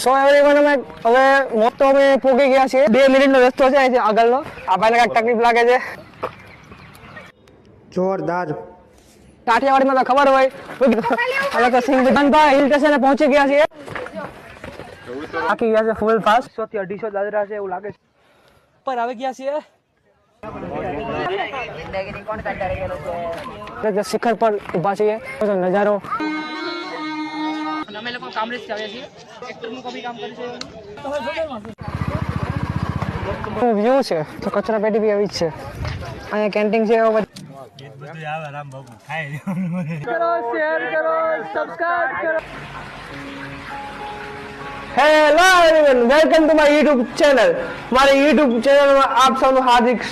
સો everyone અમે હવે મોટો અમે પોગી ગયા છીએ 2 મિનિટનો રસ્તો છે અહીંથી આગળનો આ ભાઈને કાંઈક તકલીફ લાગે છે જોરદાર કાઠિયાવાડીમાં તો ખબર હોય હવે તો સિંહ વિધાનભાઈ હિલ સ્ટેશને પહોંચી ગયા છીએ આખી ગયા છે ફૂલ ફાસ્ટ 100 થી 250 દાદરા છે એવું લાગે છે પર આવી ગયા છીએ શિખર પર ઊભા છીએ નજારો અમે લોકો કામરેજ થી આવ્યા છીએ એક્ટરનું કોઈ કામ કરી છે વ્યૂ છે તો કચરા પેટી બી આવી જ છે અહીંયા કેન્ટીન છે બધું આવે રામ બાબુ ખાય કરો શેર કરો સબસ્ક્રાઇબ કરો hello everyone welcome to my YouTube channel મારી YouTube ચેનલમાં આપ સૌનું હાર્દિક